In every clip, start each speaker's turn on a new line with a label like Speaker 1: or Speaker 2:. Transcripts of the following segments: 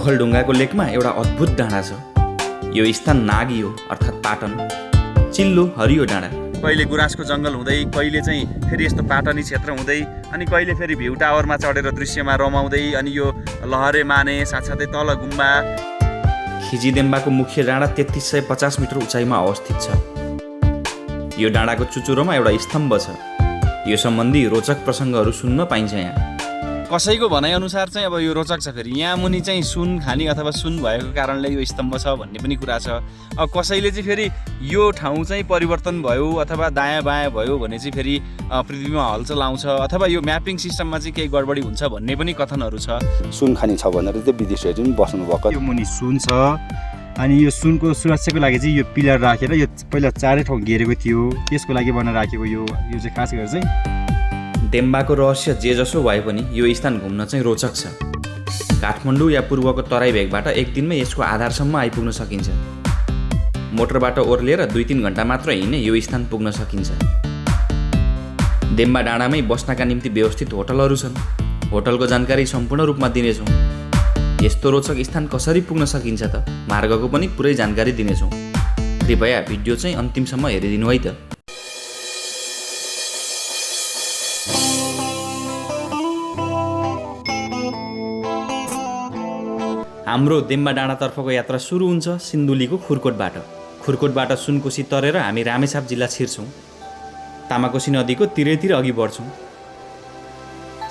Speaker 1: ओखलढुङ्गाको लेकमा एउटा अद्भुत डाँडा छ। यो स्थान नागी हो अर्थात् पाटन। चिल्लो हरियो डाँडा, कहिले गुराँसको जङ्गल हुँदै, कहिले चाहिँ फेरि यस्तो पाटनी क्षेत्र हुँदै, अनि कहिले फेरि भ्यू टावरमा चढेर दृश्यमा रमाउँदै, अनि यो लहरे माने साथसाथै तल गुम्बा। खिजीदेम्बाको मुख्य डाँडा 3350 मिटर उचाइमा अवस्थित छ। यो डाँडाको चुचुरोमा एउटा स्तम्भ छ। यो सम्बन्धी रोचक प्रसङ्गहरू सुन्न पाइन्छ यहाँ। कसैको भनाइअनुसार चाहिँ अब यो रोचक छ, फेरि यहाँ मुनि चाहिँ सुन खानी अथवा सुन भएको कारणले यो स्तम्भ छ भन्ने पनि कुरा छ। अब कसैले चाहिँ फेरि यो ठाउँ चाहिँ परिवर्तन भयो अथवा दायाँ बायाँ भयो भने चाहिँ फेरि पृथ्वीमा हलचल आउँछ अथवा यो म्यापिङ सिस्टममा चाहिँ केही गडबडी हुन्छ भन्ने पनि कथनहरू छ।
Speaker 2: सुन खानी छ भनेर चाहिँ विदेशीहरू पनि बस्नुभएको।
Speaker 3: यो मुनि सुन छ, अनि यो सुनको सुरक्षाको लागि चाहिँ यो पिलर राखेर यो पहिला चारै ठाउँ घेरेको थियो, त्यसको लागि बनाएर राखेको यो चाहिँ खास गरेर चाहिँ।
Speaker 1: देम्बाको रहस्य जे जसो भए पनि यो स्थान घुम्न चाहिँ रोचक छ। काठमाडौँ या पूर्वको तराई भेगबाट एक दिनमै यसको आधारसम्म आइपुग्न सकिन्छ। मोटरबाट ओर्लिएर 2-3 घन्टा मात्र हिँड्ने यो स्थान पुग्न सकिन्छ। देम्बा डाँडामै बस्नका निम्ति व्यवस्थित होटलहरू छन्। होटलको जानकारी सम्पूर्ण रूपमा दिनेछौँ। यस्तो रोचक स्थान कसरी पुग्न सकिन्छ त, मार्गको पनि पुरै जानकारी दिनेछौँ। कृपया भिडियो चाहिँ अन्तिमसम्म हेरिदिनु है त। हाम्रो देम्बा डाँडातर्फको यात्रा सुरु हुन्छ सिन्धुलीको खुरकोटबाट। खुरकोटबाट सुनकोशी तरेर हामी रामेछाप जिल्ला छिर्छौँ। तामाकोशी नदीको तिरैतिर अघि बढ्छौँ।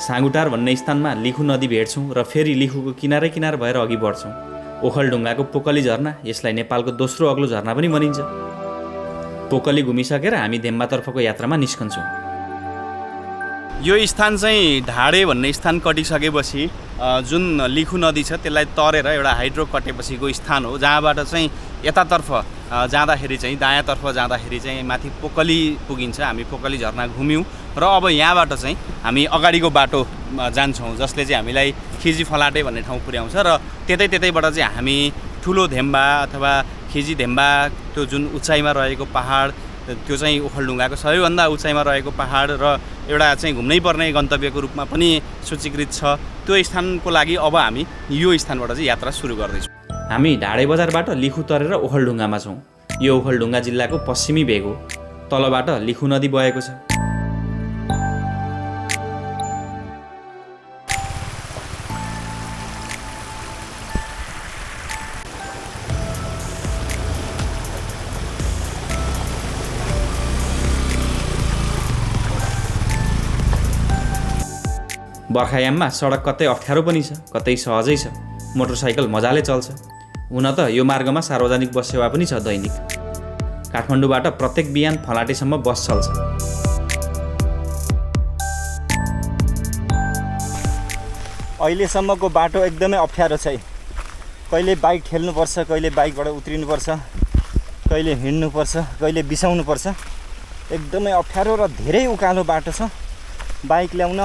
Speaker 1: साँगुटार भन्ने स्थानमा लिखु नदी भेट्छौँ र फेरि लिखुको किनारै किनार भएर अघि बढ्छौँ। ओखलढुङ्गाको पोकली झरना, यसलाई नेपालको दोस्रो अग्लो झरना पनि भनिन्छ। पोकली घुमिसकेर हामी देम्बातर्फको यात्रामा निस्कन्छौँ। यो स्थान चाहिँ ढाडे भन्ने स्थान कटिसकेपछि जुन लिखु नदी छ त्यसलाई तरेर एउटा हाइड्रो कटेपछिको स्थान हो, जहाँबाट चाहिँ यतातर्फ जाँदाखेरि चाहिँ दायाँतर्फ जाँदाखेरि चाहिँ माथि पोकली पुगिन्छ। हामी पोकली झरना घुम्यौँ र अब यहाँबाट चाहिँ हामी अगाडिको बाटो जान्छौँ, जसले चाहिँ हामीलाई खिजी फलाटे भन्ने ठाउँ पुर्याउँछ र त्यतैबाट चाहिँ हामी ठुलो धेम्बा अथवा खिजी धेम्बा, त्यो जुन उचाइमा रहेको पहाड, त्यो चाहिँ ओखलढुङ्गाको सबैभन्दा उचाइमा रहेको पहाड र एउटा चाहिँ घुम्नै पर्ने गन्तव्यको रूपमा पनि सूचीकृत छ। त्यो स्थानको लागि अब हामी यो स्थानबाट चाहिँ यात्रा सुरु गर्दैछौँ। हामी ढाडे बजारबाट लिखु तरेर ओखलढुङ्गामा छौँ। यो ओखलढुङ्गा जिल्लाको पश्चिमी भेग हो। तलबाट लिखु नदी बहेको छ। बर्खायाममा सडक कतै अप्ठ्यारो पनि छ, कतै सहजै छ। मोटरसाइकल मजाले चल्छ। हुन त यो मार्गमा सार्वजनिक बस सेवा पनि छ दैनिक। काठमाडौँबाट प्रत्येक बिहान फलाटेसम्म बस चल्छ।
Speaker 3: अहिलेसम्मको बाटो एकदमै अप्ठ्यारो छ। कहिले बाइक ठेल्नुपर्छ, कहिले बाइकबाट उत्रिनुपर्छ, कहिले हिँड्नुपर्छ, कहिले बिसाउनुपर्छ। एकदमै अप्ठ्यारो र धेरै उकालो बाटो छ। बाइक ल्याउन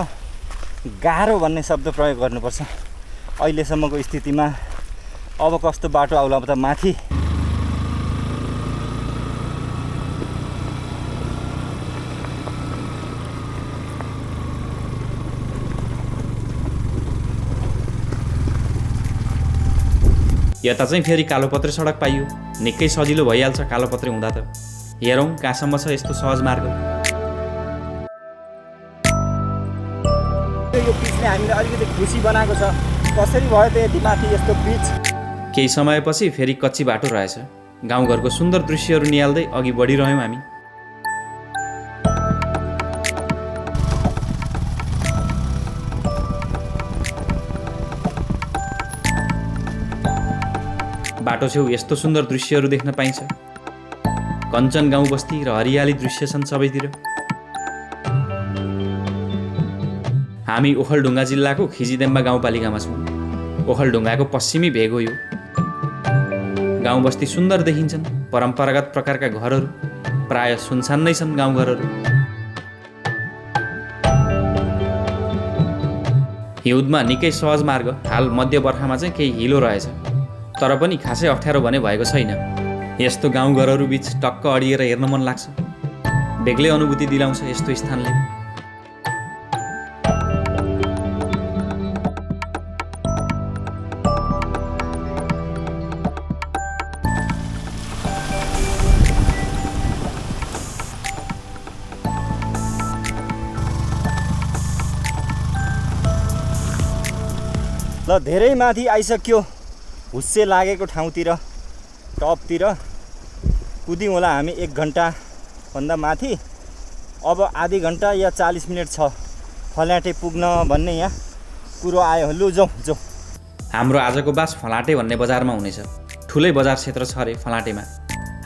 Speaker 3: गाह्रो भन्ने शब्द प्रयोग गर्नुपर्छ अहिलेसम्मको स्थितिमा। अब कस्तो बाटो आउला त माथि।
Speaker 1: यता चाहिँ फेरि कालोपत्रे सडक पाइयो। निकै सजिलो भइहाल्छ कालोपत्रे हुँदा त। हेरौँ कहाँसम्म छ यस्तो सहज मार्ग।
Speaker 3: यो पिचले हामीलाई अलिकति खुसी बनाएको छ। कसरी भयो त यति माथि यस्तो पिच।
Speaker 1: केही समयपछि फेरि कच्ची बाटो रहेछ। गाउँघरको सुन्दर दृश्यहरू निहाल्दै अघि बढिरह्यौँ हामी। बाटो छेउ यस्तो सुन्दर दृश्यहरू देख्न पाइन्छ। कञ्चन गाउँ बस्ती र हरियाली दृश्य छन् सबैतिर। हामी ओखलढुङ्गा जिल्लाको खिजीदेम्बा गाउँपालिकामा छौँ। ओखलढुङ्गाको पश्चिमी भेग हो यो। गाउँ बस्ती सुन्दर देखिन्छन्। परम्परागत प्रकारका घरहरू, प्राय सुनसान नै छन् गाउँघरहरू। हिउँदमा निकै सहज मार्ग। हाल मध्य बर्खामा चाहिँ केही हिलो रहेछ, तर पनि खासै अप्ठ्यारो भने भएको छैन। यस्तो गाउँघरहरू बिच टक्क अडिएर हेर्न मन लाग्छ। बेग्लै अनुभूति दिलाउँछ यस्तो स्थानले।
Speaker 3: ल धेरै माथि आइसक्यो, हुस्से लागेको ठाउँतिर टपतिर कुद्यौँ होला हामी 1 घन्टाभन्दा माथि। अब आधी घन्टा या 40 मिनट छ फल्याटे पुग्न भन्ने यहाँ कुरो आयो। लु जाउँ जाउँ।
Speaker 1: हाम्रो आजको बास फलाटे भन्ने बजारमा हुनेछ। ठुलै बजार क्षेत्र छ अरे फलाटेमा।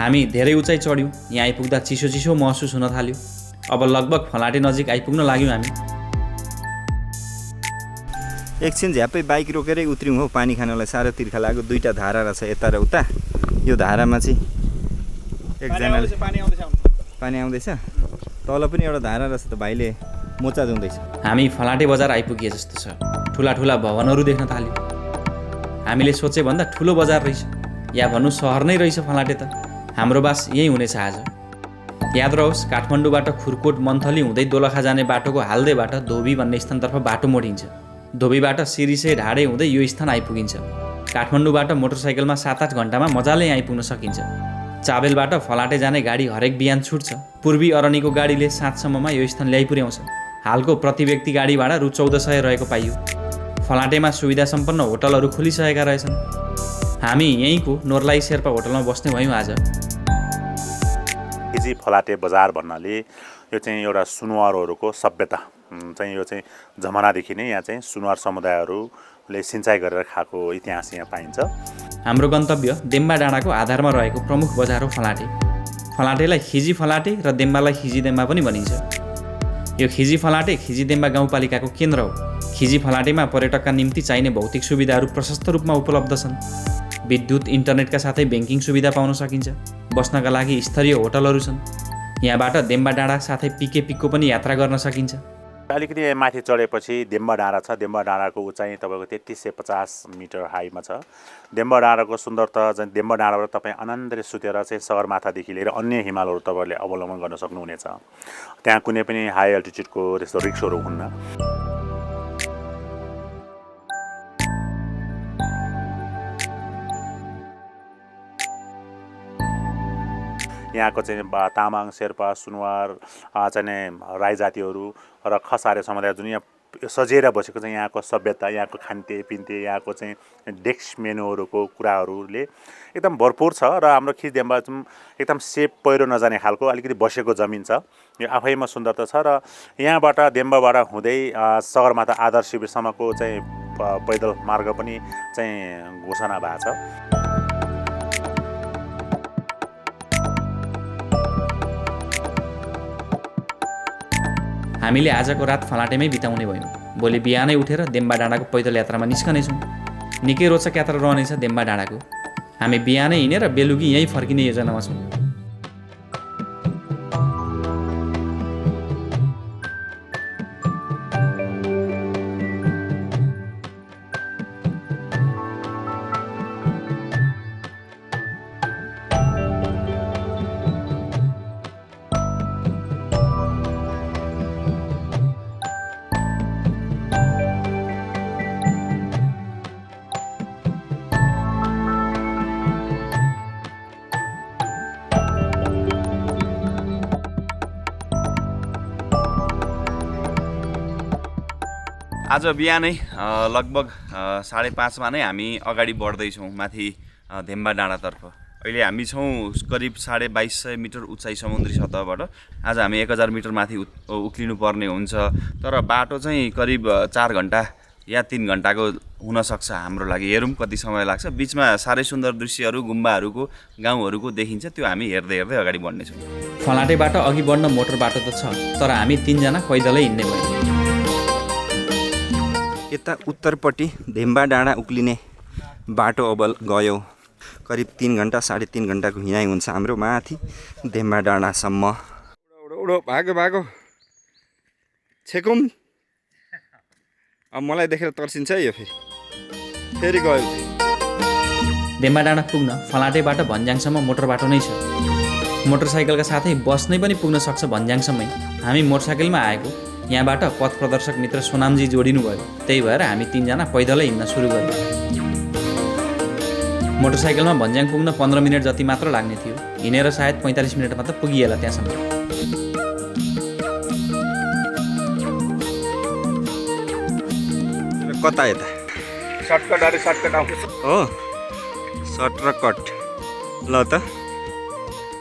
Speaker 1: हामी धेरै उचाइ चढ्यौँ। यहाँ आइपुग्दा चिसो चिसो महसुस हुन थाल्यो। अब लगभग फलाटे नजिक आइपुग्न लाग्यौँ हामी।
Speaker 3: एकछिन झ्याप्पै बाइक रोकेरै उत्रियौँ हो पानी खानलाई। साह्रो तिर्खा लाग्यो। 2टा धारा रहेछ यता र उता। यो धारामा चाहिँ एकजनाले पानी आउँदैछ। तल पनि एउटा धारा रहेछ त, भाइले मोचा धुँदैछ।
Speaker 1: हामी फलाटे बजार आइपुगे जस्तो छ। ठुला ठुला भवनहरू देख्न थाल्यो। हामीले सोचे भन्दा ठुलो बजार रहेछ, या भन्नु सहर नै रहेछ फलाटे त। हाम्रो बास यही हुनेछ आज। याद रहोस्, काठमाडौँबाट खुरकोट मन्थली हुँदै दोलखा जाने बाटोको हाल्दैबाट धोबी भन्ने स्थानतर्फ बाटो मोडिन्छ। धोबीबाट सिरिसे ढाडे हुँदै यो स्थान आइपुगिन्छ। काठमाडौँबाट मोटरसाइकलमा 7-8 घन्टामा मजाले आइपुग्न सकिन्छ। चाबेलबाट फलाटे जाने गाडी हरेक बिहान छुट्छ। पूर्वी अरनीको गाडीले 7सम्ममा यो स्थान ल्याइ पुर्याउँछ। हालको प्रति व्यक्ति गाडी भाडा रु 1400 रहेको पाइयो। फलाटेमा सुविधा सम्पन्न होटलहरू खुलिसकेका रहेछन्। हामी यहीँको नोर्लाई शेर्पा होटलमा बस्ने भयौँ आज।
Speaker 4: हिजी फलाटे बजार भन्नाले यो चाहिँ एउटा सुनुवारहरूको सभ्यता चाहिँ यो चाहिँ जमानादेखि नै यहाँ चाहिँ सुनुवार समुदायहरूले सिँचाइ गरेर खाएको इतिहास यहाँ पाइन्छ।
Speaker 1: हाम्रो गन्तव्य देम्बा डाँडाको आधारमा रहेको प्रमुख बजार हो फलाटे। फलाटेलाई खिजी फलाटे र देम्बालाई खिजी देम्बा पनि भनिन्छ। यो खिजी फलाटे खिजी देम्बा गाउँपालिकाको केन्द्र हो। खिजी फलाटेमा पर्यटकका निम्ति चाहिने भौतिक सुविधाहरू प्रशस्त रूपमा उपलब्ध छन्। विद्युत, इन्टरनेटका साथै ब्याङ्किङ सुविधा पाउन सकिन्छ। बस्नका लागि स्तरीय होटलहरू छन्। यहाँबाट देम्बा डाँडा साथै पिके पिकको पनि यात्रा गर्न सकिन्छ।
Speaker 4: अलिकति माथि चढेपछि देम्बा डाँडा छ। देम्बा डाँडाको उचाइ तपाईँको 3350 मिटर हाईमा छ। देम्बा डाँडाको सुन्दरता चाहिँ देम्बा डाँडाबाट तपाईँ आनन्दले सुतेर चाहिँ सगरमाथादेखि लिएर अन्य हिमालहरू तपाईँहरूले अवलम्बन गर्न सक्नुहुनेछ। त्यहाँ कुनै पनि हाई अल्टिट्युडको त्यस्तो रिक्सहरू हुन्न। यहाँको चाहिँ तामाङ, शेर्पा, सुनुवार चाहिँ राई जातिहरू र खसारे समुदाय जुन यहाँ सजिएर बसेको चाहिँ यहाँको सभ्यता, यहाँको खान्ते पिन्ते, यहाँको चाहिँ डेस्क मेनुहरूको कुराहरूले एकदम भरपुर छ। र हाम्रो खिचदेम्बा चाहिँ एकदम सेप पहिरो नजाने खालको अलिकति बसेको जमिन छ। यो आफैमा सुन्दरता छ। र यहाँबाट देम्बाबाट हुँदै सगरमाथा आदर्श शिविरसम्मको चाहिँ पैदल मार्ग पनि चाहिँ घोषणा भएको छ।
Speaker 1: हामीले आजको रात फलाटेमै बिताउने भयौँ। भोलि बिहानै उठेर देम्बा डाँडाको पैदल यात्रामा निस्कनेछौँ। निकै रोचक यात्रा रहनेछ देम्बा डाँडाको। हामी बिहानै हिँडेर बेलुकी यहीँ फर्किने योजनामा छौँ।
Speaker 5: आज बिहानै लगभग 5:30मा नै हामी अगाडि बढ्दैछौँ माथि देम्बा डाँडातर्फ। अहिले हामी छौँ करिब 2250 मिटर उचाइ समुद्री सतहबाट। आज हामी 1000 मिटर माथि उक्लिनु पर्ने हुन्छ। तर बाटो चाहिँ करिब 4 घन्टा या 3 घन्टाको हुनसक्छ हाम्रो लागि। हेरौँ कति समय लाग्छ। बिचमा साह्रै सुन्दर दृश्यहरू, गुम्बाहरूको, गाउँहरूको देखिन्छ। त्यो हामी हेर्दै हेर्दै अगाडि बढ्नेछौँ।
Speaker 1: फलाटेबाट अघि बढ्न मोटर बाटो त छ, तर हामी 3 जना पैदलै हिँड्ने भयौँ।
Speaker 3: यता उत्तरपट्टि देम्बा डाँडा उक्लिने बाटो अब गयो। करिब 3 घन्टा 3.5 घन्टाको हिँडाइ हुन्छ हाम्रो माथि देम्बा डाँडासम्म। उडो भागो भागो छेकुम। अब मलाई देखेर तर्सिन्छ है यो फेरि गयो।
Speaker 1: देम्बा डाँडा पुग्न फलाटेबाट भन्ज्याङसम्म मोटर बाटो नै छ। मोटरसाइकलका साथै बस नै पनि पुग्न सक्छ भन्ज्याङसम्मै। हामी मोटरसाइकलमा आएको। यहाँबाट पथ प्रदर्शक मित्र सोनामजी जोडिनु भयो। त्यही भएर हामी 3 जना पैदलै हिँड्न सुरु गर्यौँ। मोटरसाइकलमा भन्ज्याङ पुग्न 15 मिनट जति मात्र लाग्ने थियो। हिँडेर सायद 45 मिनटमा त पुगिएला त्यहाँसम्म।
Speaker 3: कता यता
Speaker 5: सर्टकट अरे सर्टकट आउँछ
Speaker 3: हो सर्ट र कट ल त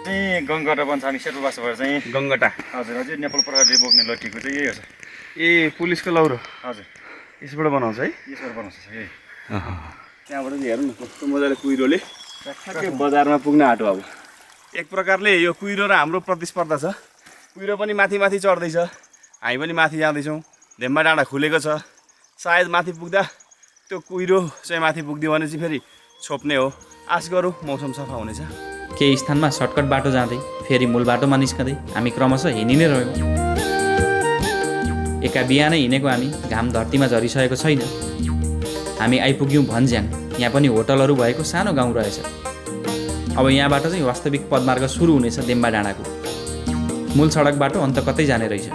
Speaker 3: चाहिँ गङ्गटा बन्छ हामी शेर्पा बस्छ भएर चाहिँ
Speaker 5: गङ्गटा
Speaker 3: हजुर हजुर नेपाल प्रहरीले बोक्ने लट्ठीको चाहिँ यही हो सर
Speaker 5: ए पुलिसको लौरो
Speaker 3: हजुर
Speaker 5: यसबाट बनाउँछ है
Speaker 3: यसबाट बनाउँछ सर यही
Speaker 5: त्यहाँबाट चाहिँ हेर्नु न कस्तो मजाले कुहिरोले ठ्याक्कै बजारमा पुग्न आँटो अब एक प्रकारले यो कुहिरो र हाम्रो प्रतिस्पर्धा छ कुहिरो पनि माथि माथि चढ्दैछ हामी पनि माथि जाँदैछौँ धेम्बा डाँडा खुलेको छ सायद माथि पुग्दा त्यो कुहिरो चाहिँ माथि पुग्दियो भने चाहिँ फेरि छोप्ने हो आश गरौँ मौसम सफा हुनेछ
Speaker 1: केही स्थानमा सर्टकट बाटो जाँदै फेरि मूल बाटोमा निस्कँदै हामी क्रमशः हिँडि नै रह्यौँ। एका बिहानै हिँडेको हामी घाम धरतीमा झरिसकेको छैन। हामी आइपुग्यौँ भन्ज्याङ। यहाँ पनि होटलहरू भएको सानो गाउँ रहेछ। अब यहाँबाट चाहिँ वास्तविक पदमार्ग सुरु हुनेछ देम्बा डाँडाको। मूल सडक बाटो अन्त कतै जाने रहेछ।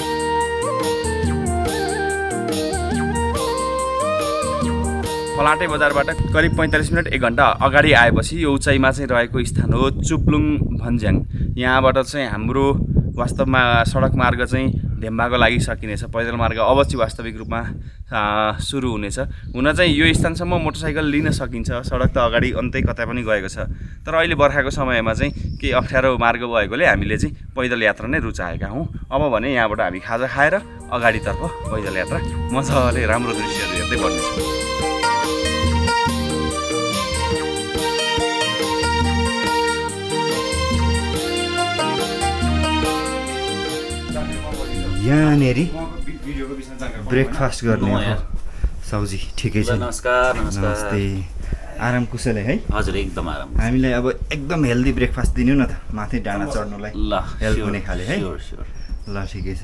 Speaker 5: फलाटे बजारबाट करिब 45 मिनट 1 घन्टा अगाडि आएपछि यो उचाइमा चाहिँ रहेको स्थान हो चुप्लुङ भन्ज्याङ। यहाँबाट चाहिँ हाम्रो वास्तवमा सडक मार्ग चाहिँ धेम्बाको लागि सकिनेछ। पैदल मार्ग अब चाहिँ वास्तविक रूपमा सुरु हुनेछ। हुन चाहिँ यो स्थानसम्म मोटरसाइकल लिन सकिन्छ। सडक त अगाडि अन्तै कतै पनि गएको छ। तर अहिले बर्खाको समयमा चाहिँ केही अप्ठ्यारो मार्ग भएकोले हामीले चाहिँ पैदल यात्रा नै रुचाएका हौँ। अब भने यहाँबाट हामी खाजा खाएर अगाडितर्फ पैदल यात्रा मजाले राम्रो दृश्यहरू हेर्दै बढ्नेछौँ।
Speaker 3: यहाँनेरि ब्रेकफास्ट गर्ने हो साउजी ठिकै छ
Speaker 6: नमस्कार नमस्कार
Speaker 3: नमस्ते आराम कुशल है
Speaker 6: हजुर एकदम आराम
Speaker 3: हामीलाई अब एकदम हेल्दी ब्रेकफास्ट दिनु न त माथि डाँडा चढ्नुलाई
Speaker 6: ल
Speaker 3: हेल्प हुने खाले है
Speaker 6: स्योर स्योर
Speaker 3: ल ठिकै छ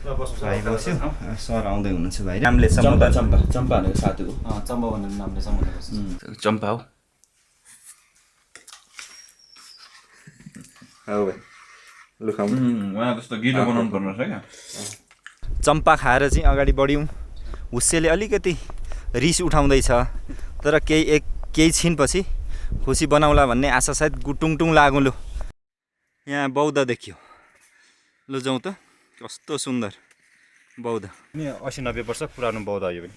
Speaker 3: भाइ बस्यो सर आउँदै हुनुहुन्छ भाइ नामले सम्बोधन
Speaker 5: चम्पा भनेको साथीको
Speaker 6: चम्पा भन्ने नामले सम्बोधन गर्छ
Speaker 5: चम्पा हो
Speaker 3: भाइ लु खाऊ
Speaker 5: उहाँ जस्तो गिलो बनाउनु पर्ने रहेछ क्या
Speaker 3: चम्पा खाएर चाहिँ अगाडि बढ्यौँ हुस्सेले अलिकति रिस उठाउँदैछ तर केही छिनपछि खुसी बनाउला भन्ने आशा सायद गुटुङटुङ लागौँ लु यहाँ बौद्ध देखियो लु जाउँ त कस्तो सुन्दर बौद्ध 80-90 वर्ष पुरानो बौद्ध यो पनि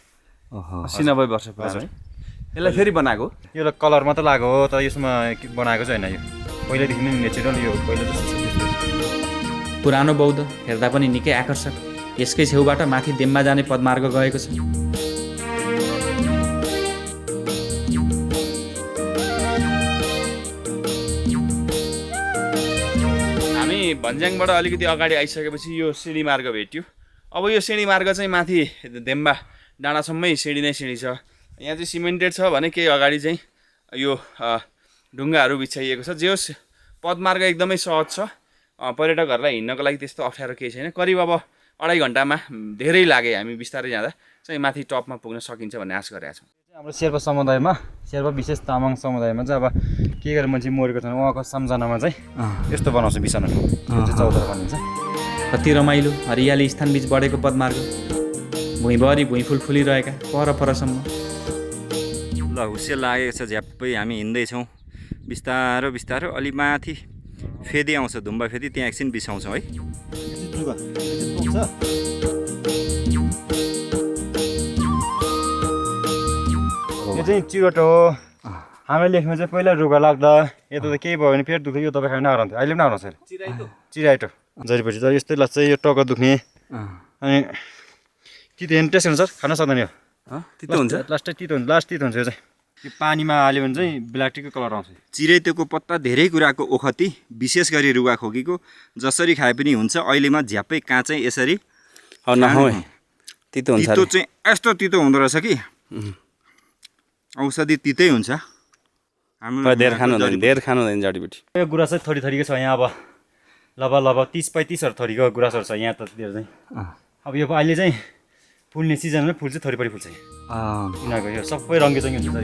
Speaker 5: 80-90 वर्ष पुरानो है यसलाई फेरि बनाएको
Speaker 3: यो कलर मात्र लागेको हो तर यसमा बनाएको चाहिँ होइन यो पहिल्यैदेखि नै नेचुरल यो पहिला जस्तो
Speaker 1: पुरानो बौद्ध हेर्दा पनि निकै आकर्षक। यसकै छेउबाट माथि देम्बा जाने पदमार्ग गएको छ।
Speaker 5: हामी भन्ज्याङबाट अलिकति अगाडि आइसकेपछि यो सिँढी मार्ग भेट्यो। अब यो सिँढी मार्ग चाहिँ माथि देम्बा डाँडासम्मै सिँढी नै सिँढी छ। यहाँ चाहिँ सिमेन्टेड छ भने केही अगाडि चाहिँ यो ढुङ्गाहरू बिछाइएको छ। जे होस् पदमार्ग एकदमै सहज छ। पर्यटकहरूलाई हिँड्नको लागि त्यस्तो अप्ठ्यारो केही छैन। करिब अब 2.5 घन्टामा धेरै लागे हामी बिस्तारै जाँदा चाहिँ माथि टपमा पुग्न सकिन्छ भन्ने आश गरेका छौँ।
Speaker 3: हाम्रो शेर्पा समुदायमा शेर्पा विशेष तामाङ समुदायमा चाहिँ अब के गरेर मान्छे मरेको छैन उहाँको सम्झनामा चाहिँ यस्तो बनाउँछ बिसानो त्यो चाहिँ चौतारा भनिन्छ।
Speaker 1: कति रमाइलो हरियाली स्थानबीच बढेको पदमार्ग भुइँभरि भुइँफुल फुलिरहेका परसम्म।
Speaker 3: ल हुस्से लागेको छ झ्याप्पै हामी हिँड्दैछौँ बिस्तारो बिस्तारो अलि माथि फेदी आउँछ धुम्बा फेदी त्यहाँ एकछिन बिसाउँछौँ है यो चाहिँ चिरोट हो हामीले लेख्नु चाहिँ पहिला रुगा लाग्दा यता त केही भयो भने पेट दुख्यो यो दबाई खान नहराउँथ्यो अहिले पनि नहराउँछ चिराइटो जरीपछि त यस्तै लाग्छ यो टाउको दुख्ने अनि तितो हेर्नु टेस्ट गर्नु सर खान सक्दैन यो
Speaker 5: तितो हुन्छ
Speaker 3: लास्टै तितो हुन्छ लास्ट तितो हुन्छ यो चाहिँ यो पानीमा हाल्यो भने चाहिँ ब्ल्याक टीको कलर आउँछ। चिराइतोको पत्ता धेरै कुराको ओखती विशेष गरी रुगाखोकीको जसरी खाए पनि हुन्छ अहिलेमा झ्याप्पै काँचै यसरी
Speaker 5: तितो हुन्छ।
Speaker 3: तितो चाहिँ यस्तो तितो हुँदो रहेछ कि औषधि तितै हुन्छ। हाम्रो
Speaker 5: धेर खानु हुँदैन जडीबुटी।
Speaker 3: यो गुराँस चाहिँ थोरी थोरीको छ यहाँ अब लगभग 30-35 थरीको गुराँसहरू छ यहाँ त चाहिँ अब यो अहिले चाहिँ फुल्ने सिजनमा फुल चाहिँ थोरै फुल्छ यिनीहरूको यो सबै रङ्गी चङ्गी हुन्छ।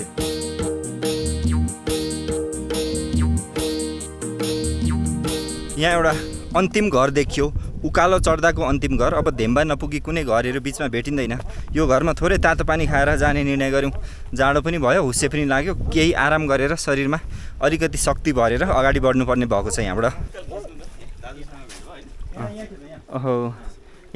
Speaker 3: यहाँ एउटा अन्तिम घर देखियो उकालो चढ्दाको अन्तिम घर। अब धेम्बा नपुगी कुनै घरहरू बिचमा भेटिँदैन। यो घरमा थोरै तातो पानी खाएर जाने निर्णय गऱ्यौँ। जाडो पनि भयो हुस्से पनि लाग्यो केही आराम गरेर शरीरमा अलिकति शक्ति भरेर अगाडि बढ्नुपर्ने भएको छ यहाँबाट। ओहो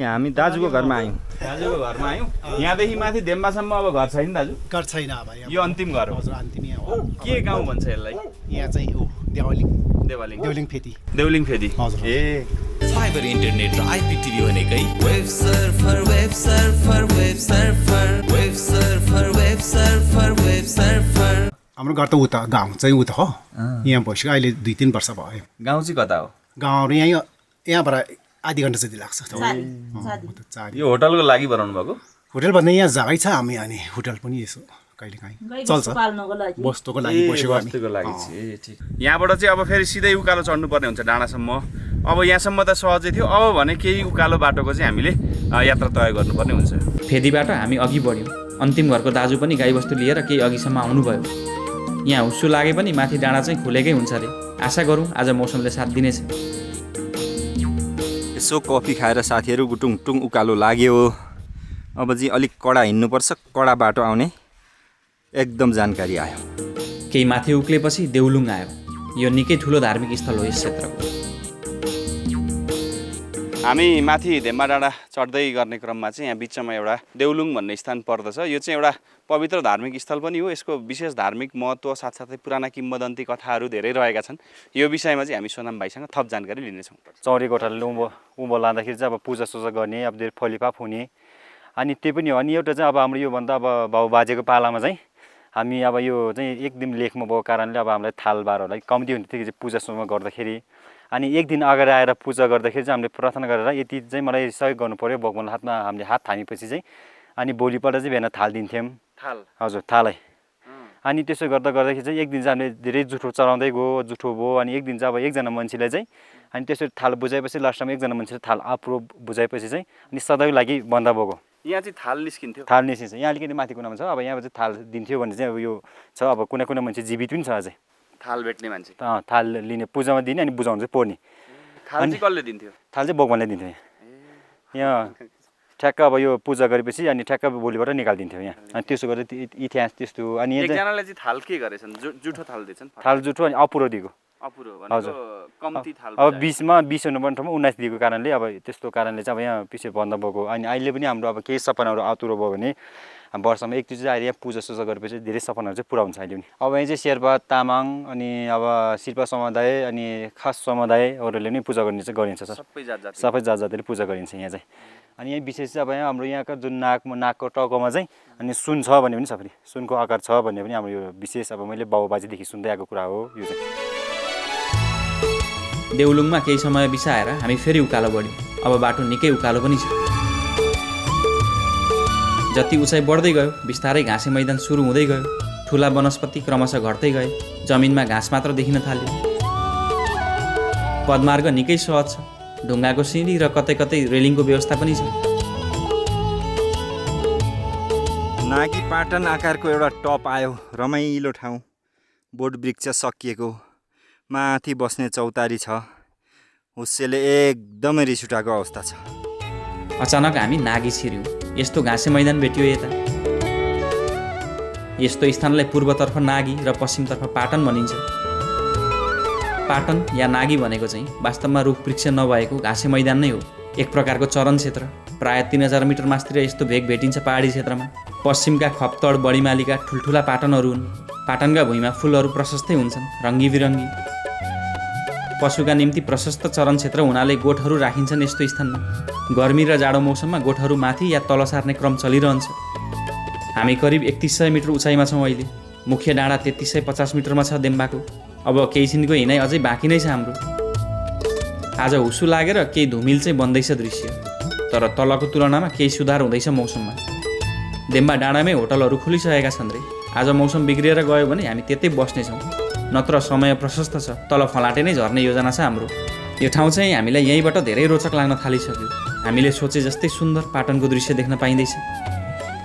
Speaker 3: यहाँ हामी दाजुको घरमा आयौँ।
Speaker 5: दाजुको घरमा आयौँ। यहाँदेखि माथि देम्बासम्म अब घर छैन दाजु?
Speaker 7: घर छैन अब यहाँ।
Speaker 5: यो अन्तिम घर हो?
Speaker 7: हजुर अन्तिम यहाँ हो।
Speaker 5: के गाउँ भन्छ यसलाई?
Speaker 7: यहाँ चाहिँ हो देवलिङ फेदी।
Speaker 5: देउलिङ फेदी।
Speaker 7: हजुर।
Speaker 5: ए
Speaker 8: फाइबर इन्टरनेट र आइपिटिभी भनेकै web surfer web surfer web surfer web surfer web surfer web surfer.
Speaker 7: हाम्रो घर त उता गाउँ चाहिँ उता हो। यहाँ भइसक्यो अहिले 2-3 वर्ष भयो।
Speaker 5: गाउँ चाहिँ कता हो?
Speaker 7: गाउँहरू यहाँबाट आधी घन्टा जति लाग्छ। चारी।
Speaker 5: यो होटलको लागि बनाउनु भएको?
Speaker 7: होटल भन्दा यहाँ जग्गै छ हामी अनि होटल पनि यसो कहिलेकाहीँ चल्छ बस्तुको लागि बसेको हामी।
Speaker 5: बस्तीको लागि चाहिँ ए ठिक। यहाँबाट चाहिँ अब फेरि सिधै उकालो चढ्नुपर्ने हुन्छ डाँडासम्म। अब यहाँसम्म त सहजै थियो, अब भने केही उकालो बाटोको चाहिँ हामीले यात्रा तय गर्नुपर्ने हुन्छ।
Speaker 1: फेदीबाट हामी अघि बढ्यौँ। अन्तिम घरको दाजु पनि गाईबस्तु लिएर केही अघिसम्म आउनुभयो। यहाँ हुस्सु लागे पनि माथि डाँडा चाहिँ खुलेकै हुन्छ अरे। आशा गरौँ आज मौसमले साथ दिनेछ।
Speaker 3: यसो कफी खाएर साथीहरू गुटुङटुङ उकालो लाग्यो। अब चाहिँ अलिक कडा हिँड्नुपर्छ, कडा बाटो आउने एकदम जानकारी आयो।
Speaker 1: केही माथि उक्लेपछि देउलुङ आयो। यो निकै ठुलो धार्मिक स्थल हो यस क्षेत्रको।
Speaker 5: हामी माथि धेम्बा डाँडा चढ्दै गर्ने क्रममा चाहिँ यहाँ बिचमा एउटा देउलुङ भन्ने स्थान पर्दछ। यो चाहिँ एउटा पवित्र धार्मिक स्थल पनि हो। यसको विशेष धार्मिक महत्त्व साथसाथै पुराना किम्वदन्ती कथाहरू धेरै रहेका छन्। यो विषयमा चाहिँ हामी सोनाम भाइसँग थप जानकारी लिनेछौँ।
Speaker 3: चौरीकोठाले उँभो लाँदाखेरि चाहिँ अब पूजासुजा गर्ने, अब धेरै फलिपाप हुने अनि त्यही पनि हो। अनि एउटा चाहिँ अब हाम्रो योभन्दा अब बाबुबाजेको पालामा चाहिँ हामी अब यो चाहिँ एक दिन लेखमा भएको कारणले अब हामीलाई थालबारहरूलाई कम्ती हुन्थ्यो कि पूजासुजा गर्दाखेरि। अनि एक दिन अगाडि आएर पूजा गर्दाखेरि चाहिँ हामीले प्रार्थना गरेर यति चाहिँ मलाई सहयोग गर्नु पऱ्यो भगवान्को हातमा हामीले हात थामेपछि चाहिँ अनि भोलिपल्ट चाहिँ बिहान थाल दिन्थ्यौँ।
Speaker 5: थाल?
Speaker 3: हजुर थालै। अनि त्यसो गर्दाखेरि चाहिँ एक दिन चाहिँ हामीले धेरै जुठो चलाउँदै गयो, जुठो भयो। अनि एक दिन चाहिँ अब एकजना मान्छेलाई चाहिँ अनि त्यसरी थाल बुझाएपछि लास्टमा एकजना मान्छेले थाल आफू बुझाएपछि चाहिँ अनि सधैँको लागि बन्द भएको।
Speaker 5: यहाँ चाहिँ थाल निस्किन्थ्यो?
Speaker 3: थाल निस्किन्छ। यहाँ अलिकति माथि कुनामा छ। अब यहाँ चाहिँ थाल दिन्थ्यो भने चाहिँ अब यो छ। अब कुनै मान्छे जीवित पनि छ अझै
Speaker 5: थाल भेट्ने मान्छे?
Speaker 3: थाल लिने, पूजामा दिने अनि बुझाउनु चाहिँ पर्ने।
Speaker 5: थाल चाहिँ कसले दिन्थ्यो?
Speaker 3: थाल चाहिँ भगवान्ले दिन्थ्यो। यहाँ ठ्याक्क अब यो पूजा गरेपछि अनि ठ्याक्क भोलिबाट निकालिदिन्थ्यो यहाँ। अनि त्यसो गरेर इतिहास त्यस्तो। अनि
Speaker 5: एकजनाले चाहिँ थाल के गरेछन्? जुठो थाल दिएछन्?
Speaker 3: थाल जुठो अनि अपुरो दिएको।
Speaker 5: अपुरो भनेको कम्ती थाल?
Speaker 3: अब 20 हुनुपर्ने ठाउँमा 19 दिएको कारणले अब त्यस्तो कारणले चाहिँ अब यहाँ पछि बन्द भएको। अनि अहिले पनि हाम्रो अब केही सपनाहरू अधुरो भयो भने वर्षमा एकचोटि चाहिँ अहिले यहाँ पूजासुजा गरेपछि धेरै सपनाहरू चाहिँ पुरा हुन्छ अहिले पनि। अब यहाँ चाहिँ शेर्पा, तामाङ अनि अब शिल्पा समुदाय अनि खास समुदायहरूले नै पूजा गर्ने चाहिँ गरिन्छ सर। सबै जात जातिले पूजा गरिन्छ यहाँ चाहिँ। अनि यहाँ विशेष चाहिँ अब यहाँ हाम्रो यहाँको जुन नाकको टाउकोमा चाहिँ अनि सुन छ भने पनि छ, फेरि सुनको आकार छ भन्ने पनि हाम्रो यो विशेष अब मैले बाबुबाजेदेखि सुन्दै आएको कुरा हो यो चाहिँ।
Speaker 1: देउलुङमा केही समय बिसाएर हामी फेरि उकालो बढ्यौँ। अब बाटो निकै उकालो पनि छ। जति उचाइ बढ्दै गयो बिस्तारै घाँसे मैदान सुरु हुँदै गयो। ठुला वनस्पति क्रमशः घट्दै गए। जमिनमा घाँस मात्र देखिन थाल्यो। पदमार्ग निकै सहज छ। ढुङ्गाको सिँढी र कतै कतै रेलिङको व्यवस्था पनि छ।
Speaker 3: नागी पाटन आकारको एउटा टप आयो। रमाइलो ठाउँ, बोट वृक्ष सकिएको, माथि बस्ने चौतारी छ। हुस्सेले एकदमै रिस उठाएको अवस्था छ।
Speaker 1: अचानक हामी नागी छिर्यौँ। यस्तो घाँसे मैदान भेटियो यता। यस्तो स्थानलाई पूर्वतर्फ नागी र पश्चिमतर्फ पाटन भनिन्छ। पाटन या नागी भनेको चाहिँ वास्तवमा रुख वृक्ष नभएको घाँसे मैदान नै हो। एक प्रकारको चरण क्षेत्र। प्रायः 3000 मिटर मास्तिर यस्तो भेग भेटिन्छ पहाडी क्षेत्रमा। पश्चिमका खप्तड बढीमालीका ठुल्ठुला पाटनहरू हुन्। पाटनका भुइँमा फुलहरू प्रशस्तै हुन्छन्, रङ्गी बिरङ्गी। पशुका निम्ति प्रशस्त चरण क्षेत्र हुनाले गोठहरू राखिन्छन् यस्तो स्थानमा। गर्मी र जाडो मौसममा गोठहरू माथि या तल सार्ने क्रम चलिरहन्छ। हामी करिब 3100 मिटर उचाइमा छौँ अहिले। मुख्य डाँडा 3350 मिटरमा छ देम्बाको। अब केही छिनको हिँडाइ अझै बाँकी नै छ हाम्रो। आज हुस्सु लागेर केही धुमिल चाहिँ बन्दैछ दृश्य, तर तलको तुलनामा केही सुधार हुँदैछ मौसममा। देम्बा डाँडामै होटलहरू खुलिसकेका छन् रे। आज मौसम बिग्रिएर गयो भने हामी त्यतै बस्नेछौँ, नत्र समय प्रशस्त छ। तल फलाटे नै झर्ने योजना छ हाम्रो। यो ठाउँ चाहिँ हामीलाई यहीँबाट धेरै रोचक लाग्न थालिसक्यो। हामीले सोचे जस्तै सुन्दर पाटनको दृश्य देख्न पाइँदैछ।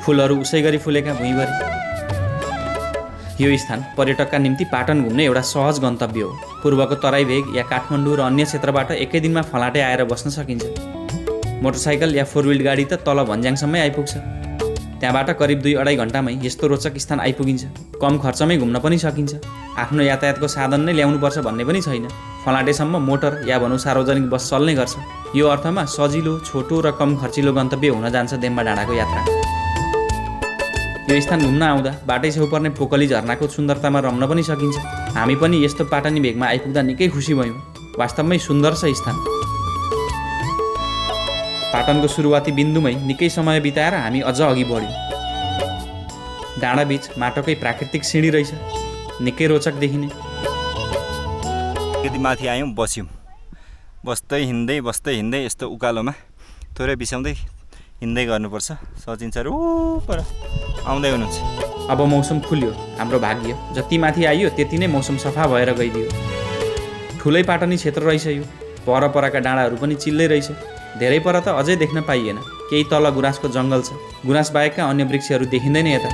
Speaker 1: फुलहरू उसै गरी फुलेका भुइँभरि। यो स्थान पर्यटकका निम्ति पाटन घुम्ने एउटा सहज गन्तव्य हो। पूर्वको तराई भेग या काठमाडौँ र अन्य क्षेत्रबाट एकै दिनमा फलाटे आएर बस्न सकिन्छ। मोटरसाइकल या 4 व्हिल गाडी त तल भन्ज्याङसम्मै आइपुग्छ। त्यहाँबाट करिब 2-2.5 घन्टामै यस्तो रोचक स्थान आइपुगिन्छ। कम खर्चमै घुम्न पनि सकिन्छ। आफ्नो यातायातको साधन नै ल्याउनुपर्छ भन्ने पनि छैन। फलाटेसम्म मोटर या भनौँ सार्वजनिक बस चल्ने गर्छ। यो अर्थमा सजिलो, छोटो र कम खर्चिलो गन्तव्य हुन जान्छ देम्बा डाँडाको यात्रा। यो स्थान घुम्न आउँदा बाटै छेउ पर्ने पोकली झरनाको सुन्दरतामा रम्न पनि सकिन्छ। हामी पनि यस्तो पाटनी भेगमा आइपुग्दा निकै खुसी भयौँ। वास्तवमै सुन्दर छ स्थान। पाटनको सुरुवाती बिन्दुमै निकै समय बिताएर हामी अझ अघि बढ्यौँ। डाँडाबीच माटोकै प्राकृतिक सिँढी रहेछ, निकै रोचक देखिने।
Speaker 3: यदि माथि आयौँ बस्यौँ, बस्दै हिँड्दै यस्तो उकालोमा थोरै बिसाउँदै हिँड्दै गर्नुपर्छ। सचिन सर पर आउँदै हुनुहुन्छ।
Speaker 1: अब मौसम खुल्यो, हाम्रो भाग्य। जति माथि आइयो त्यति नै मौसम सफा भएर गइदियो। ठुलै पाटनी क्षेत्र रहेछ यो। परपरका डाँडाहरू पनि चिल्लै रहेछ। धेरै पर त अझै देख्न पाइएन। केही तल गुराँसको जङ्गल छ। गुराँस बाहेकका अन्य वृक्षहरू देखिँदैन यता।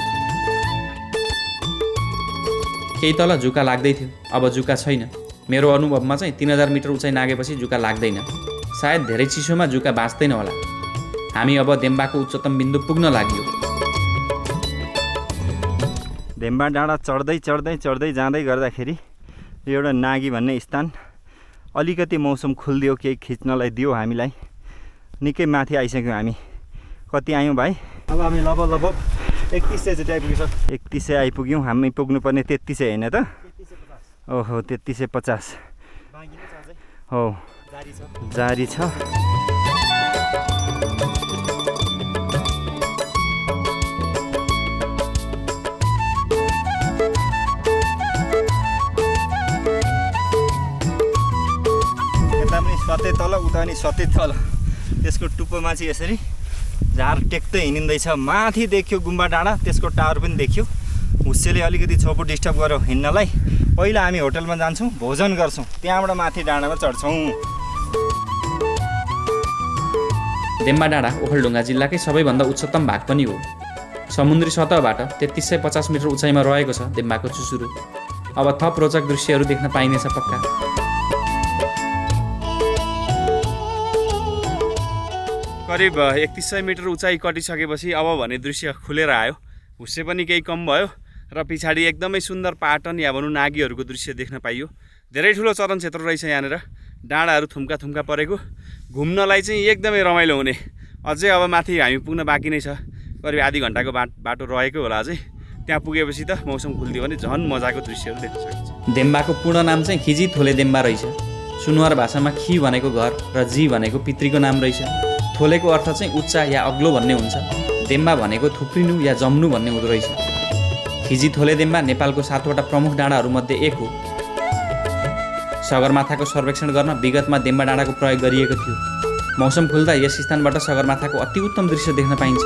Speaker 1: केही तल जुका लाग्दै थियो, अब जुका छैन। मेरो अनुभवमा चाहिँ 3000 मिटर उचाइ नागेपछि जुका लाग्दैन। सायद धेरै चिसोमा जुका बाँच्दैन होला। हामी अब देम्बाको उच्चतम बिन्दु पुग्न लाग्यो।
Speaker 3: देम्बा डाँडा चढ्दै जाँदै गर्दाखेरि एउटा नागी भन्ने स्थान अलिकति मौसम खुलिदियो, केही खिच्नलाई दियो हामीलाई। निकै माथि आइसक्यौँ हामी। कति आयौँ भाइ?
Speaker 7: अब हामी लगभग 3100 चाहिँ आइपुग्छ।
Speaker 3: 3100 आइपुग्यौँ। हामी पुग्नुपर्ने 3300 होइन त? ओहो 3350 हो, जारी छ। यता पनि सतै तल, उता पनि सतै तल। त्यसको टुप्पोमा चाहिँ यसरी झार टेक्दै हिँडिँदैछ। माथि देख्यो गुम्बा डाँडा, त्यसको टावर पनि देख्यो। हुस्सेले अलिकति छोपो डिस्टर्ब गर्यो हिँड्नलाई। पहिला हामी होटलमा जान्छौँ, भोजन गर्छौँ, त्यहाँबाट माथि डाँडामा चढ्छौँ।
Speaker 1: देम्बा डाँडा ओखलढुङ्गा जिल्लाकै सबैभन्दा उच्चतम भाग पनि हो। समुद्री सतहबाट 3350 मिटर उचाइमा रहेको छ देम्बाको चुचुरो। अब थप रोचक दृश्यहरू देख्न पाइनेछ पक्का।
Speaker 5: करिब 3100 मिटर उचाइ कटिसकेपछि अब भने दृश्य खुलेर आयो। हुस्से पनि केही कम भयो र पछाडि एकदमै सुन्दर पाटन या भनौँ नागीहरूको दृश्य देख्न पाइयो। धेरै ठुलो चरण क्षेत्र रहेछ यहाँनिर। डाँडाहरू थुम्का परेको, घुम्नलाई चाहिँ एकदमै रमाइलो हुने। अझै अब माथि हामी पुग्न बाँकी नै छ। करिब आधी घन्टाको बाटो रहेको होला अझै। त्यहाँ पुगेपछि त मौसम खुलिदियो भने झन् मजाको दृश्यहरू देख्न सकिन्छ।
Speaker 1: देम्बाको पूर्ण नाम चाहिँ खिजी थोले देम्बा रहेछ। सुनुवार भाषामा खी भनेको घर र जी भनेको पितृको नाम रहेछ। थोलेको अर्थ चाहिँ उच्चा या अग्लो भन्ने हुन्छ। देम्बा भनेको थुप्रिनु या जम्नु भन्ने हुँदो रहेछ। खिजी थोले देम्बा नेपालको 7वटा प्रमुख डाँडाहरूमध्ये एक हो। सगरमाथाको सर्वेक्षण गर्न विगतमा देम्बा डाँडाको प्रयोग गरिएको थियो। मौसम खुल्दा यस स्थानबाट सगरमाथाको अति उत्तम दृश्य देख्न पाइन्छ।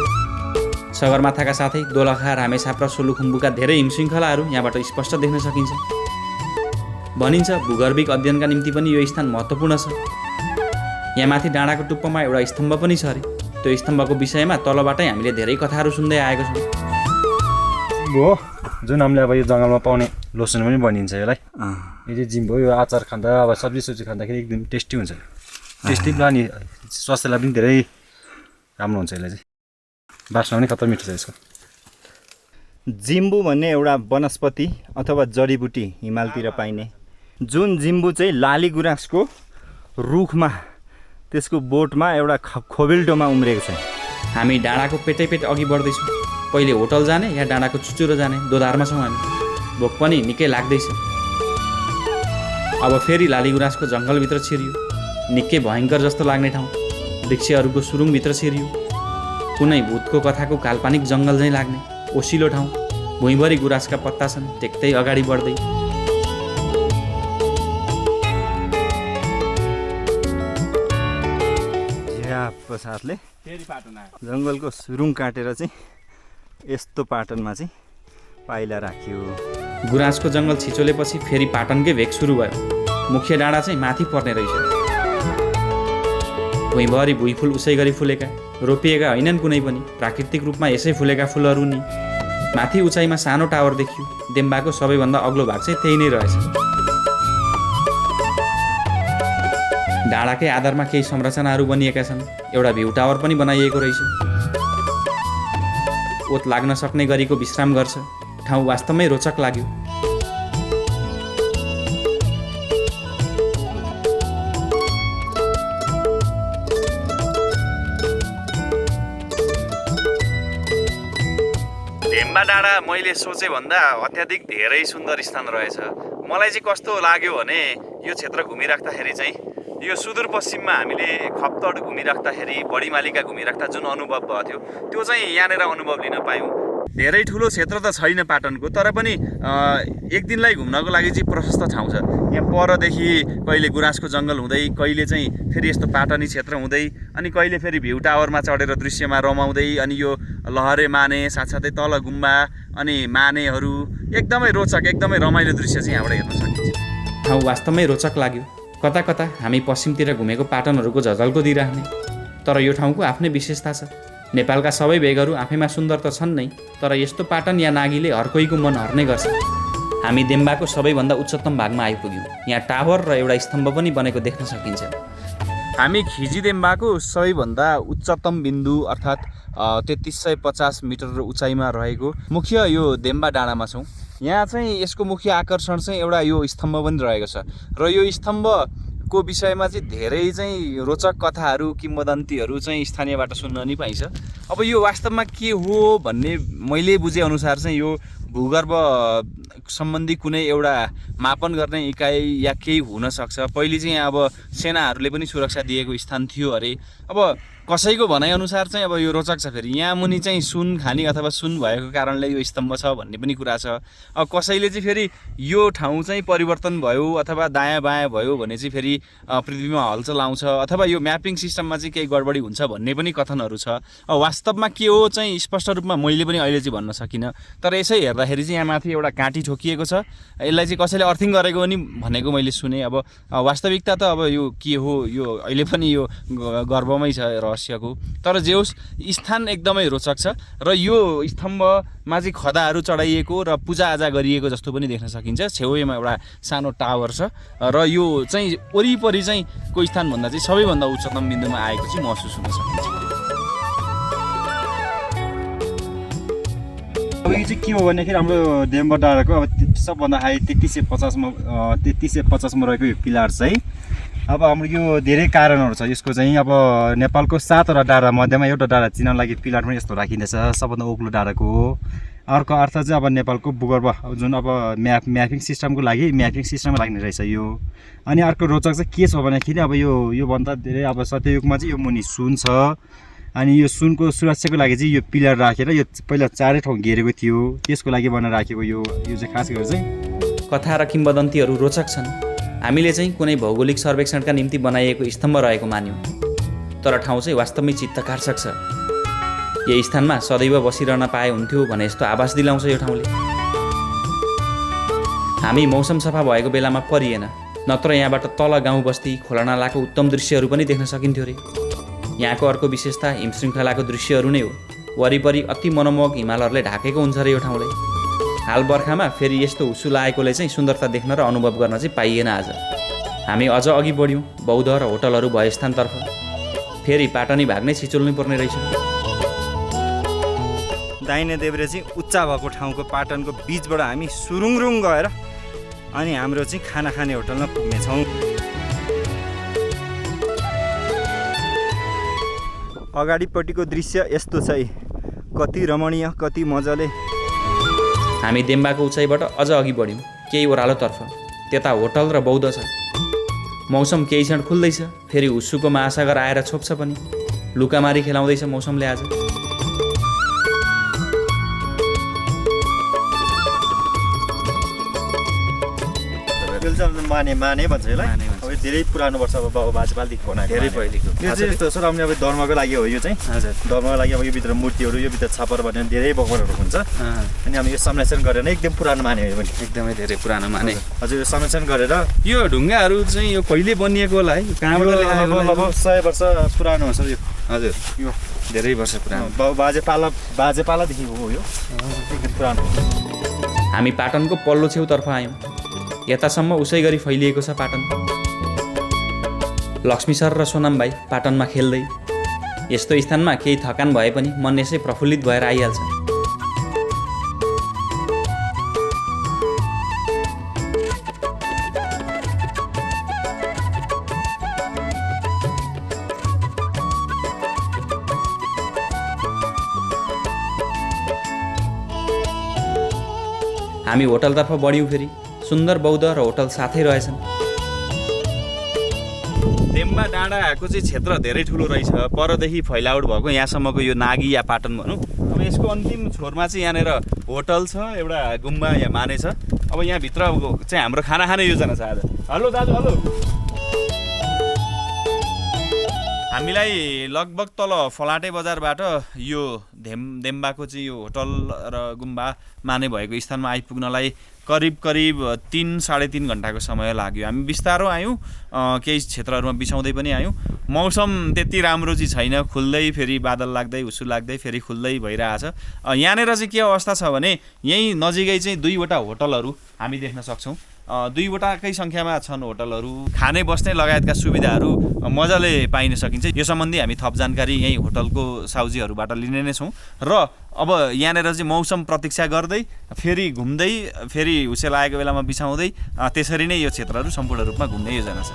Speaker 1: सगरमाथाका साथै दोलखा, रामेछाप र सोलुखुम्बुका धेरै हिमशृङ्खलाहरू यहाँबाट स्पष्ट देख्न सकिन्छ। भनिन्छ भूगर्भिक अध्ययनका निम्ति पनि यो स्थान महत्त्वपूर्ण छ। यहाँ माथि डाँडाको टुप्पोमा एउटा स्तम्भ पनि छ अरे। त्यो स्तम्भको विषयमा तलबाटै हामीले धेरै कथाहरू सुन्दै आएको छौँ।
Speaker 9: हो, जुन हामीले अब यो जङ्गलमा पाउने लोसन पनि बनिन्छ यसलाई। यो चाहिँ जिम्बो, यो अचार खाँदा अब सब्जी खाँदाखेरि एकदम टेस्टी हुन्छ। टेस्टी पनि, स्वास्थ्यलाई पनि धेरै राम्रो हुन्छ। यसलाई चाहिँ बास्ना पनि खतरा मिठो छ यसको।
Speaker 3: जिम्बु भन्ने एउटा वनस्पति अथवा जडीबुटी हिमालतिर पाइने। जुन जिम्बु चाहिँ लाली गुराँसको रुखमा, त्यसको बोटमा एउटा खोबिल्टोमा उम्रेको छ।
Speaker 1: हामी डाँडाको पेटै अघि बढ्दैछौँ। पहिले होटल जाने या डाँडाको चुचुरो जाने दोधारमा छौँ हामी। भोक पनि निकै लाग्दैछ। अब फेरि लाली गुराँसको जङ्गलभित्र छिरियो। निकै भयङ्कर जस्तो लाग्ने ठाउँ। वृक्षहरूको सुरुङभित्र छिरियो। कुनै भूतको कथाको काल्पनिक जङ्गल झैँ लाग्ने ओसिलो ठाउँ। भुइँभरि गुराँसका पत्ता छन्। टेक्दै अगाडि बढ्दै
Speaker 3: झ्यापको साथले जङ्गलको सुरुङ काटेर चाहिँ यस्तो पाटनमा चाहिँ पाइला राखियो।
Speaker 1: गुराँसको जङ्गल छिचोलेपछि फेरि पाटनकै भेग सुरु भयो। मुख्य डाँडा चाहिँ माथि पर्ने रहेछ। भुइँभरि भुइँफुल उसै गरी फुलेका, रोपिएका होइनन् कुनै पनि, प्राकृतिक रूपमा यसै फुलेका फुलहरू नि। माथि उचाइमा सानो टावर देखियो। देम्बाको सबैभन्दा अग्लो भाग चाहिँ त्यही नै रहेछ। डाँडाकै आधारमा केही संरचनाहरू बनिएका छन्। एउटा भ्यू टावर पनि बनाइएको रहेछ। ओत लाग्न सक्ने गरीको विश्राम गर्छ। ठाउँ वास्तवमै रोचक लाग्यो।
Speaker 5: ढेम्बा डाँडा मैले सोचे भन्दा अत्याधिक धेरै सुन्दर स्थान रहेछ। मलाई चाहिँ कस्तो लाग्यो भने यो क्षेत्र घुमिराख्दाखेरि चाहिँ यो सुदूरपश्चिममा हामीले खप्तड घुमिराख्दाखेरि बढीमालिका घुमिराख्दा जुन अनुभव भएको थियो त्यो चाहिँ यहाँनिर अनुभव लिन पायौँ। धेरै ठुलो क्षेत्र त छैन पाटनको, तर पनि एक दिनलाई घुम्नको लागि चाहिँ प्रशस्त ठाउँ छ। यहाँ परदेखि कहिले गुराँसको जङ्गल हुँदै, कहिले चाहिँ फेरि यस्तो पाटनी क्षेत्र हुँदै, अनि कहिले फेरि भ्यू टावरमा चढेर दृश्यमा रमाउँदै, अनि यो लहरे माने साथसाथै तल गुम्बा अनि मानेहरू, एकदमै रोचक एकदमै रमाइलो दृश्य चाहिँ यहाँबाट हेर्न सकिन्छ।
Speaker 1: ठाउँ वास्तवमै रोचक लाग्यो। कता कता हामी पश्चिमतिर घुमेको पाटनहरूको झझल्को दिइराख्ने, तर यो ठाउँको आफ्नै विशेषता छ। नेपालका सबै भेगहरू आफैमा सुन्दर त छन् नै, तर यस्तो पाटन या नागीले हर कोहीको मन हर्ने गर्छ। हामी देम्बाको सबैभन्दा उच्चतम भागमा आइपुग्यौँ। यहाँ टावर र एउटा स्तम्भ पनि बनेको देख्न सकिन्छ।
Speaker 5: हामी खिजीदेम्बाको सबैभन्दा उच्चतम बिन्दु अर्थात् 3350 मिटर उचाइमा रहेको मुख्य यो देम्बा डाँडामा छौँ। यहाँ चाहिँ यसको मुख्य आकर्षण चाहिँ एउटा यो स्तम्भ पनि रहेको छ, र यो स्तम्भको विषयमा चाहिँ धेरै चाहिँ रोचक कथाहरू किम्वदन्तीहरू चाहिँ स्थानीयबाट सुन्न नि पाइन्छ। अब यो वास्तवमा के हो भन्ने मैले बुझेअनुसार चाहिँ यो भूगर्भ सम्बन्धी कुनै एउटा मापन गर्ने इकाइ या केही हुनसक्छ। पहिले चाहिँ अब सेनाहरूले पनि सुरक्षा दिएको स्थान थियो अरे। अब कसैको भनाइअनुसार चाहिँ अब यो रोचक छ। फेरि यहाँ मुनि चाहिँ सुन खानी अथवा सुन भएको कारणले यो स्तम्भ छ भन्ने पनि कुरा छ। अब कसैले चाहिँ फेरि यो ठाउँ चाहिँ परिवर्तन भयो अथवा दायाँ बायाँ भयो भने चाहिँ फेरि पृथ्वीमा हलचल आउँछ अथवा यो म्यापिङ सिस्टममा चाहिँ केही गडबडी हुन्छ भन्ने पनि कथनहरू छ। अब वास्तवमा के हो चाहिँ स्पष्ट रूपमा मैले पनि अहिले चाहिँ भन्न सकिनँ, तर यसै हेर्दाखेरि चाहिँ यहाँ माथि एउटा काँटी ठोकिएको छ। यसलाई चाहिँ कसैले अर्थिङ गरेको पनि भनेको मैले सुने। अब वास्तविकता त अब यो के हो यो अहिले पनि यो गर्वमै छ रहस्यको, तर जे होस् स्थान एकदमै रोचक छ। र यो स्तम्भमा चाहिँ खदाहरू चढाइएको र पूजाआजा गरिएको जस्तो पनि देख्न सकिन्छ। छेउमा एउटा सानो टावर छ र यो चाहिँ वरिपरि चाहिँ को स्थानभन्दा चाहिँ सबैभन्दा उच्चतम बिन्दुमा आएको चाहिँ महसुस हुन सकिन्छ।
Speaker 9: अब यो चाहिँ के हो भनेदेखि हाम्रो देम्बा डाँडाको अब सबभन्दा हाई 3350मा रहेको यो पिलर चाहिँ अब हाम्रो यो धेरै कारणहरू छ यसको चाहिँ। अब नेपालको 7वटा डाँडा मध्येमा एउटा डाँडा चिनाउन लागि पिलर पनि यस्तो राखिँदैछ, सबभन्दा ओग्लो डाँडाको हो। अर्को अर्थ चाहिँ अब नेपालको भूगर्भ जुन अब म्यापिङ सिस्टमको लागि म्यापिङ सिस्टममा लाग्ने रहेछ यो। अनि अर्को रोचक चाहिँ के छ भन्दाखेरि अब योभन्दा धेरै अब सत्ययुगमा चाहिँ यो मुनि सुन छ, अनि यो सुनको सुरक्षाको लागि चाहिँ यो पिलर राखेर यो पहिला चारै ठाउँ घेरेको थियो, त्यसको लागि बनाएर राखेको यो चाहिँ खास गरेर चाहिँ।
Speaker 1: कथा र किम्वदन्तीहरू रोचक छन्। हामीले चाहिँ कुनै भौगोलिक सर्वेक्षणका निम्ति बनाइएको स्तम्भ रहेको मान्यौँ, तर ठाउँ चाहिँ वास्तवमै चित्तकर्षक छ। यो स्थानमा सदैव बसिरहन पाए हुन्थ्यो भने जस्तो आभास दिलाउँछ यो ठाउँले। हामी मौसम सफा भएको बेलामा परिएन, नत्र यहाँबाट तल गाउँ बस्ती खोलानालाको उत्तम दृश्यहरू पनि देख्न सकिन्थ्यो अरे। यहाँको अर्को विशेषता हिमशृङ्खलाको दृश्यहरू नै हो। वरिपरि अति मनमोहक हिमालहरूले ढाकेको हुन्छ अरे यो ठाउँले। हाल बर्खामा फेरि यस्तो हुसु लागेकोले चाहिँ सुन्दरता देख्न र अनुभव गर्न चाहिँ पाइएन आज। हामी अझ अघि बढ्यौँ बौद्ध र होटलहरू भए स्थानतर्फ। फेरि पाटनी भाग नै छिचोल्नु पर्ने रहेछ।
Speaker 3: दाहिने देब्रे चाहिँ उच्चा भएको ठाउँको पाटनको बिचबाट हामी सुरुङरुङ गएर अनि हाम्रो चाहिँ खाना खाने होटलमा पुग्नेछौँ। अगाडिपट्टिको दृश्य यस्तो छ, कति रमणीय, कति मजाले।
Speaker 1: हामी देम्बाको उचाइबाट अझ अघि बढ्यौँ केही ओह्रालोतर्फ। त्यता होटल र बौद्ध छ। मौसम केही क्षण खुल्दैछ, फेरि हुस्सुको महासागर आएर छोप्छ पनि। लुकामारी खेलाउँदैछ मौसमले आज।
Speaker 9: माने भन्छ यसलाई। अब धेरै पुरानो वर्ष अब बाबु बाजेपालदेखि बनाएको, धेरै पहिलेको। यो चाहिँ यस्तो सर हामीले अब धर्मको लागि हो यो चाहिँ। हजुर, धर्मको लागि अब यो भित्र मूर्तिहरू, यो भित्र छापर भनेर धेरै भगवानहरू हुन्छ। अनि हामी यो संरक्षण गरेर एकदम पुरानो माने हो यो पनि,
Speaker 1: एकदमै धेरै पुरानो माने।
Speaker 9: हजुर, यो संरक्षण गरेर
Speaker 1: यो ढुङ्गाहरू चाहिँ यो कहिले बनिएको होला है? कहाँबाट ल्याएको?
Speaker 9: लगभग 100 वर्ष पुरानो हो सर यो।
Speaker 1: हजुर, यो धेरै वर्ष पुरानो।
Speaker 9: बाबु बाजेपालादेखि हो यो, एकदम पुरानो।
Speaker 1: हामी पाटनको पल्लो छेउतर्फ आयौँ। यतासम्म उसै गरी फैलिएको छ पाटन। लक्ष्मी सर र सोनाम भाइ पाटनमा खेल्दै। यस्तो स्थानमा केही थकान भए पनि मन यसै प्रफुल्लित भएर आइहाल्छ। हामी होटलतर्फ बढ्यौँ फेरि। सुन्दर बौद्ध र होटल साथै रहेछन्।
Speaker 5: देम्बा डाँडाको चाहिँ क्षेत्र धेरै ठुलो रहेछ। परदेखि फैलावट भएको यहाँसम्मको यो नागी या पाटन भनौँ। अब यसको अन्तिम छोरमा चाहिँ यहाँनिर होटल छ, एउटा गुम्बा यहाँ माने छ। अब यहाँभित्र चाहिँ हाम्रो खाना खाने योजना छ आज। हेलो दाजु, हेलो। हामीलाई लगभग तल फलाटे बजारबाट यो देम्बाको चाहिँ यो होटल र गुम्बा माने भएको स्थानमा आइपुग्नलाई करिब 3-3.5 घन्टाको समय लाग्यो। हामी बिस्तारो आयौँ, केही क्षेत्रहरूमा बिसाउँदै पनि आयौँ। मौसम त्यति राम्रो चाहिँ छैन, खुल्दै फेरि बादल लाग्दै उसु लाग्दै फेरि खुल्दै भइरहेछ। यहाँनिर चाहिँ के अवस्था छ भने यहीँ नजिकै चाहिँ 2वटा होटलहरू हामी देख्न सक्छौँ। 2वटाकै सङ्ख्यामा छन् होटलहरू। खाने बस्ने लगायतका सुविधाहरू मजाले पाइन सकिन्छ। यो सम्बन्धी हामी थप जानकारी यहीँ होटलको साउजीहरूबाट लिने नै छौँ। र अब यहाँनिर चाहिँ मौसम प्रतीक्षा गर्दै फेरि घुम्दै फेरि हुसे लागेको बेलामा बिसाउँदै त्यसरी नै यो क्षेत्रहरू सम्पूर्ण रूपमा घुम्ने योजना छ।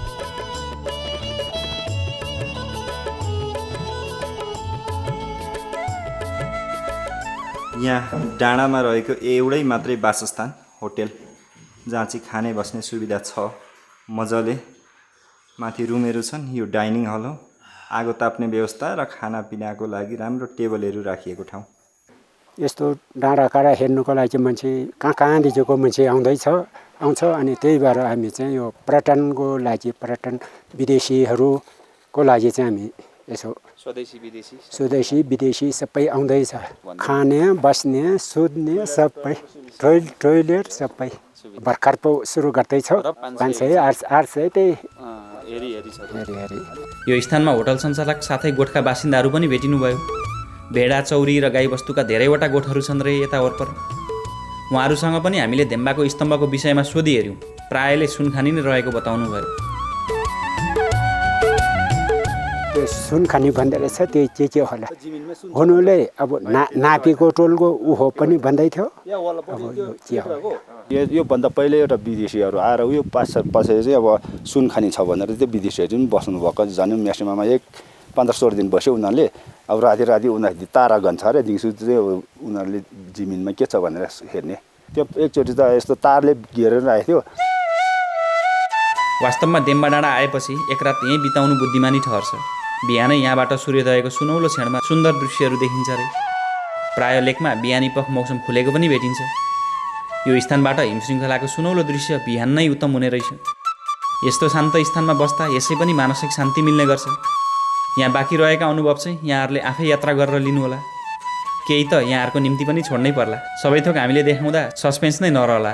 Speaker 3: यहाँ डाँडामा रहेको एउटै मात्रै वासस्थान होटेल, जहाँ चाहिँ खाने बस्ने सुविधा छ मजाले। माथि रुमहरू छन्। यो डाइनिङ हल हो। आगो ताप्ने व्यवस्था र खानापिनाको लागि राम्रो टेबलहरू राखिएको ठाउँ।
Speaker 10: यस्तो डाँडाकाँडा हेर्नुको लागि चाहिँ मान्छे कहाँदेखिको मान्छे आउँछ। अनि त्यही भएर हामी चाहिँ यो पर्यटनको लागि, पर्यटन विदेशीहरूको लागि चाहिँ हामी यसो स्वदेशी विदेशी सबै आउँदैछ। खाने बस्ने सुत्ने सबै, टोइलेट सबै भर्खर पो सुरु गर्दैछ। 500-800 त्यही हेरी।
Speaker 1: यो स्थानमा होटल सञ्चालक साथै गोठका बासिन्दाहरू पनि भेटिनुभयो। भेडा, चौरी र गाईबस्तुका धेरैवटा गोठहरू छन् रे यता वरपर। उहाँहरूसँग पनि हामीले देम्बाको स्तम्भको विषयमा सोधी हेऱ्यौँ। प्रायले सुनखानी नै रहेको बताउनु भयो।
Speaker 10: त्यो सुनखानी भन्दो रहेछ, त्यो के होला हुनुले अब नापीको टोलको उहो पनि भन्दै थियो। अब यो के हो?
Speaker 2: योभन्दा पहिले एउटा विदेशीहरू आएर उयो पछाडि चाहिँ अब सुनखानी छ भनेर त्यो विदेशीहरू पनि बस्नुभएको। झन् म्याक्सिमममा 15-16 दिन बस्यो उनीहरूले। अब राति उनीहरूले तारा गन्छ अरे, दिउँसो चाहिँ उनीहरूले जमिनमा के छ भनेर हेर्ने। त्यो एकचोटि त यस्तो तारले घेरेर राखेको थियो।
Speaker 1: वास्तवमा देम्बा डाँडा आएपछि एक रात यहीँ बिताउनु बुद्धिमानी ठहर्छ। बिहानै यहाँबाट सूर्योदयको सुनौलो क्षणमा सुन्दर दृश्यहरू देखिन्छ रे। प्राय लेकमा बिहानी पख मौसम खुलेको पनि भेटिन्छ। यो स्थानबाट हिमशृङ्खलाको सुनौलो दृश्य बिहान नै उत्तम हुने रहेछ। यस्तो शान्त स्थानमा बस्दा यसै पनि मानसिक शान्ति मिल्ने गर्छ। यहाँ बाँकी रहेका अनुभव चाहिँ यहाँहरूले आफै यात्रा गरेर लिनुहोला। केही त यहाँहरूको निम्ति पनि छोड्नै पर्ला। सबै थोक हामीले देखाउँदा सस्पेन्स नै नरहला।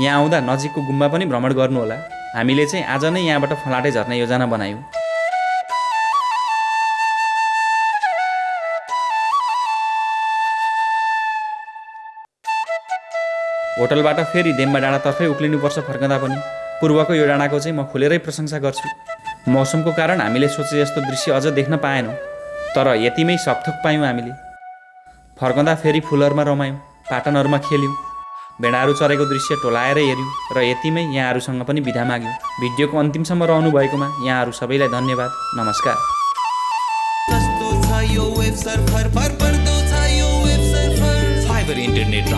Speaker 1: यहाँ आउँदा नजिकको गुम्बा पनि भ्रमण गर्नुहोला। हामीले चाहिँ आज नै यहाँबाट फलाटे झर्ने योजना बनायौँ। होटलबाट फेरि देम्बा डाँडातर्फै उक्लिनुपर्छ फर्कँदा पनि। पूर्वको यो डाँडाको चाहिँ म खुलेरै प्रशंसा गर्छु। मौसमको कारण हामीले सोचे जस्तो दृश्य अझ देख्न पाएनौँ, तर यतिमै सबथोक पायौँ हामीले। फर्कँदा फेरि फुलहरूमा रमायौँ, पाटनहरूमा खेल्यौँ, भेडाहरू चरेको दृश्य टोलाएरै हेऱ्यौँ र यतिमै यहाँहरूसँग पनि बिदा माग्यौँ। भिडियोको अन्तिमसम्म रहनु भएकोमा यहाँहरू सबैलाई धन्यवाद। नमस्कार।
Speaker 8: फाइबर इन्टरनेट र